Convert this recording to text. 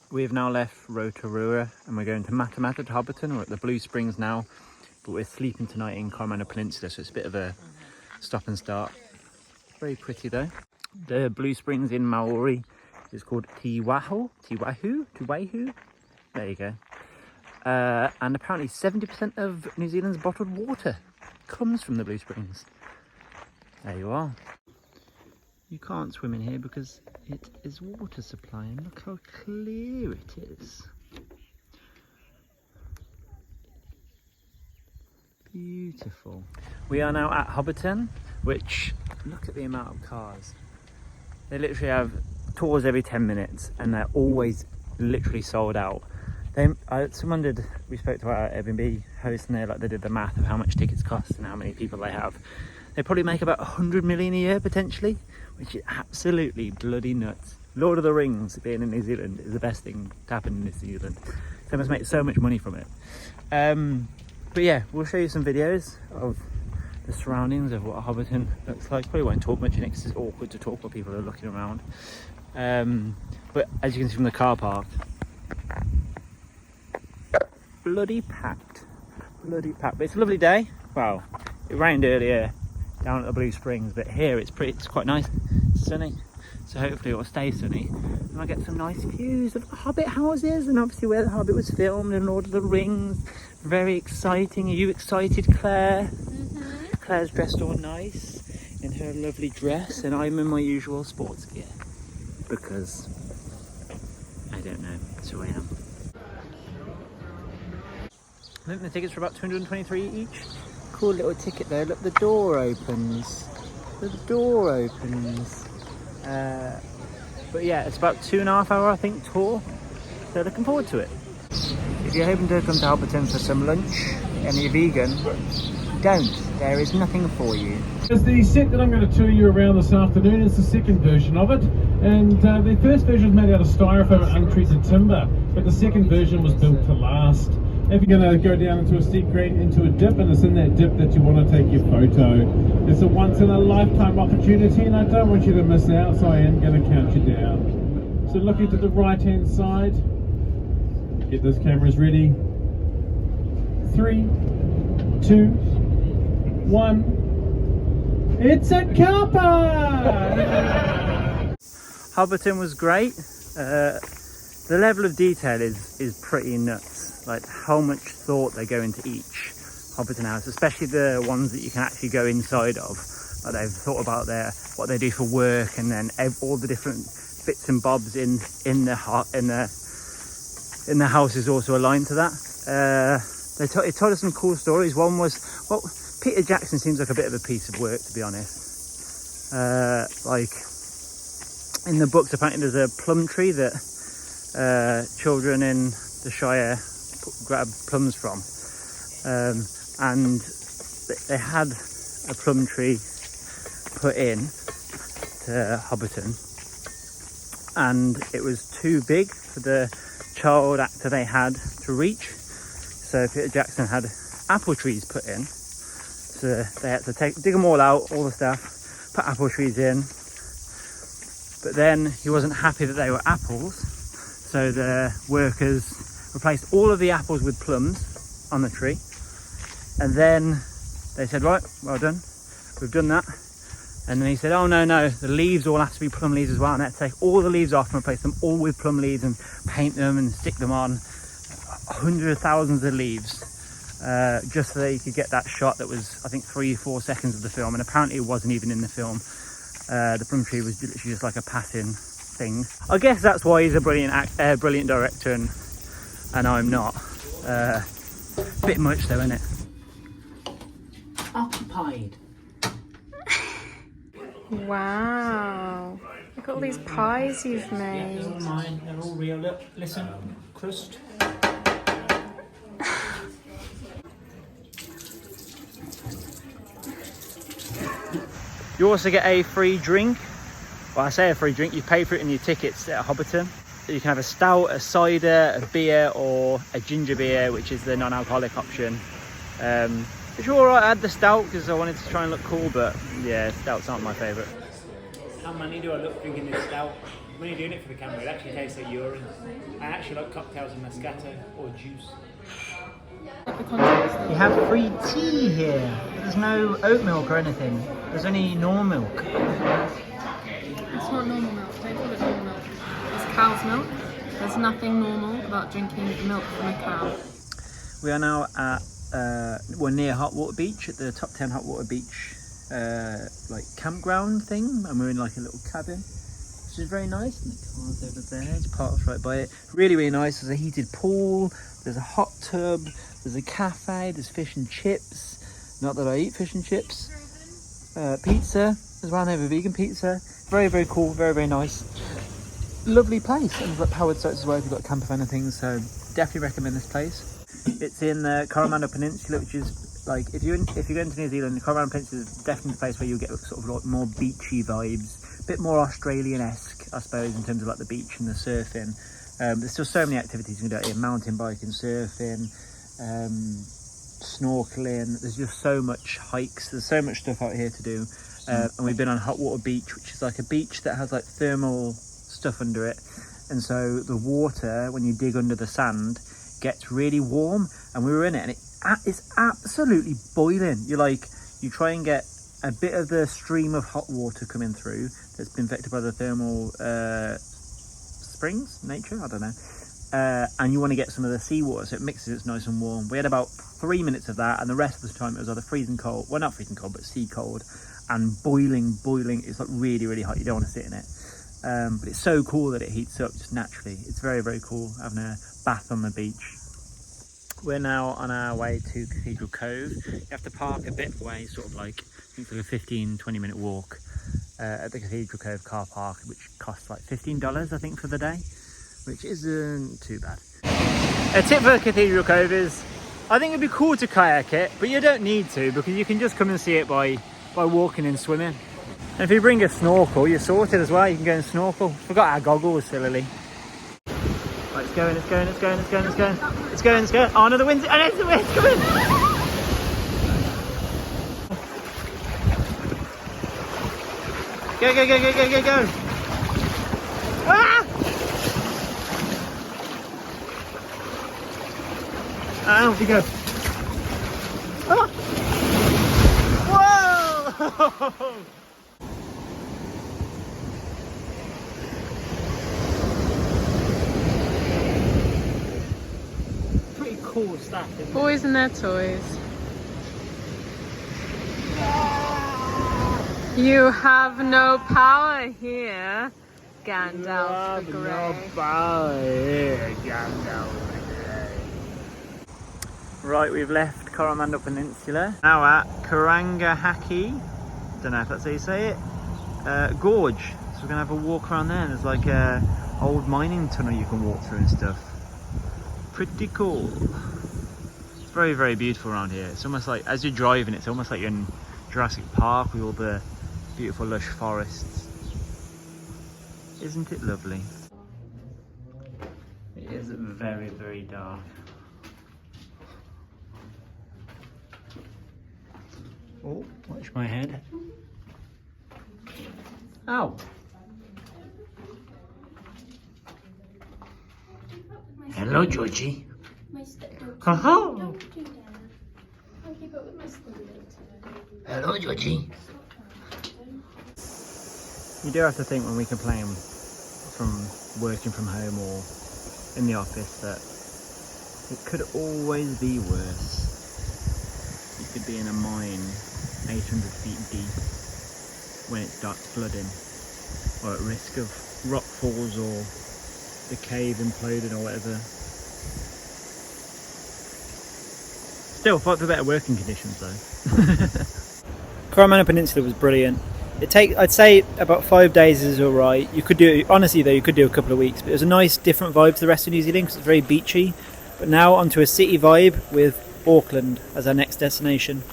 We've now left Rotorua and we're going to Matamata to Hobbiton. We're at the Blue Springs now, but we're sleeping tonight in Coromandel Peninsula, so it's a bit of a stop and start. Very pretty though. The Blue Springs in Maori is called Tiwahu. There you go. And apparently 70% of New Zealand's bottled water comes from the Blue Springs. There you are. You can't swim in here because it is water supply, and look how clear it is. Beautiful. We are now at Hobbiton, which, look at the amount of cars. They literally have tours every 10 minutes and they're always literally sold out. We spoke to our Airbnb host and they did the math of how much tickets cost and how many people they have. They probably make about 100 million a year potentially, which is absolutely bloody nuts. Lord of the Rings being in New Zealand is the best thing to happen in New Zealand. They must make so much money from it. But yeah, we'll show you some videos of the surroundings of what Hobbiton looks like. Probably won't talk much in it because it's awkward to talk while people are looking around. But as you can see from the car park, bloody packed. But it's a lovely day. Wow, it rained earlier down at the Blue Springs, but here it's quite nice, sunny, so hopefully it will stay sunny and I'll get some nice views of the Hobbit houses and obviously where the Hobbit was filmed and Lord of the Rings. Very exciting. Are you excited, Claire? Claire's dressed all nice in her lovely dress and I'm in my usual sports gear because I don't know, that's who I am. I think the tickets are about 223 each. Cool little ticket there. Look, the door opens. But yeah, it's about 2.5 hour, I think, tour. So looking forward to it. If you're hoping to come to Hobbiton for some lunch and you're vegan, don't. There is nothing for you. As the set that I'm going to tour you around this afternoon is the second version of it. And the first version was made out of styrofoam and untreated timber, but the second version was built to last. If you're going to go down into a steep grade, into a dip, and it's in that dip that you want to take your photo. It's a once in a lifetime opportunity and I don't want you to miss out, so I am going to count you down. So looking to the right hand side, get those cameras ready. 3, 2, 1. It's a car park! Hobbiton was great. The level of detail is pretty nuts. Like how much thought they go into each Hobbiton house, especially the ones that you can actually go inside of. Like they've thought about what they do for work, and then all the different bits and bobs in the house is also aligned to that. It told us some cool stories. One was, well, Peter Jackson seems like a bit of a piece of work, to be honest. Like in the books, apparently there's a plum tree that children in the Shire grab plums from, and they had a plum tree put in to Hobbiton and it was too big for the child actor they had to reach, so Peter Jackson had apple trees put in, so they had to dig them all out, all the staff put apple trees in, but then he wasn't happy that they were apples, so the workers replaced all of the apples with plums on the tree, and then they said, right, well done, we've done that. And then he said, oh no, the leaves all have to be plum leaves as well, and they had to take all the leaves off and replace them all with plum leaves and paint them and stick them on, hundreds of thousands of leaves, just so they could get that shot that was, I think, 3-4 seconds of the film, and apparently it wasn't even in the film. The plum tree was literally just like a passing thing. I guess that's why he's a brilliant director and I'm not. Bit much though, isn't it? Occupied. Wow. Look at all these pies you've made. Yeah, they're all mine. They're all real. Look, listen, crust. You also get a free drink. Well, I say a free drink, you pay for it in your tickets at Hobbiton. You can have a stout, a cider, a beer, or a ginger beer, which is the non-alcoholic option. Which was alright. I had the stout because I wanted to try and look cool, but yeah, stouts aren't my favourite. How many do I look drinking this stout? when you're doing it for the camera, it actually tastes like urine. I actually like cocktails and Moscato or juice. You have free tea here. There's no oat milk or anything. There's only normal milk. It's not normal milk. Don't call it normal milk. It's cow's milk. There's nothing normal about drinking milk from a cow. We are now at we're near Hot Water Beach, at the top 10 Hot Water Beach like campground thing, and we're in like a little cabin, which is very nice. And the car's over there, it's parked right by it. Really, really nice. There's a heated pool, there's a hot tub, there's a cafe, there's fish and chips. Not that I eat fish and chips. Pizza as well. They have a vegan pizza. Very, very cool. Very, very nice. Lovely place. And we've got powered sites as well if you've got a camper van and things. So definitely recommend this place. It's in the Coromandel Peninsula, which is like if you're going to New Zealand, the Coromandel Peninsula is definitely the place where you'll get sort of like more beachy vibes, a bit more Australian-esque, I suppose, in terms of like the beach and the surfing. There's still so many activities you can do here: mountain biking, surfing, snorkeling. There's just so much hikes. There's so much stuff out here to do. And we've been on Hot Water Beach, which is like a beach that has like thermal stuff under it, and so the water, when you dig under the sand, gets really warm. And we were in it, and it's absolutely boiling. You try and get a bit of the stream of hot water coming through that's been affected by the thermal springs, nature, I don't know, and you want to get some of the seawater so it mixes, it's nice and warm. We had about 3 minutes of that, and the rest of the time it was either freezing cold, well, not freezing cold, but sea cold, and boiling. It's like really, really hot. You don't want to sit in it, but it's so cool that it heats up just naturally. It's very, very cool having a bath on the beach. We're now on our way to Cathedral Cove. You have to park a bit away, sort of like, I think it's like a 15-20 minute walk at the Cathedral Cove car park, which costs like $15, I think, for the day, which isn't too bad. A tip for Cathedral Cove is, I think it'd be cool to kayak it, but you don't need to, because you can just come and see it by walking and swimming. And if you bring a snorkel, you're sorted as well. You can go and snorkel. Forgot our goggles, silly. Right, it's going. Oh no, the wind's coming. Go. Ah! Off you go. Ah! Whoa! Cool stuff. Boys and their toys. You have no power here, Gandalf the Grey. No power here, Gandalf the Grey. Right, we've left Coromandel Peninsula. Now at Karangahake, don't know if that's how you say it, Gorge. So we're gonna have a walk around there. There's like a old mining tunnel you can walk through and stuff. Pretty cool. It's very, very beautiful around here. It's almost like, as you're driving, it's almost like you're in Jurassic Park with all the beautiful lush forests. Isn't it lovely? It is very, very dark. Oh, watch my head. Ow! Hello, Georgie. Haha! Don't do that. I'll keep up with my students. Hello, Georgie. You do have to think when we complain from working from home or in the office that it could always be worse. You could be in a mine 800 feet deep when it starts flooding, or at risk of rock falls or the cave imploding or whatever. Still, fight for better working conditions though. Coromandel Peninsula was brilliant. I'd say about 5 days is alright. You could do, honestly though, you could do a couple of weeks, but it was a nice different vibe to the rest of New Zealand because it's very beachy. But now onto a city vibe with Auckland as our next destination.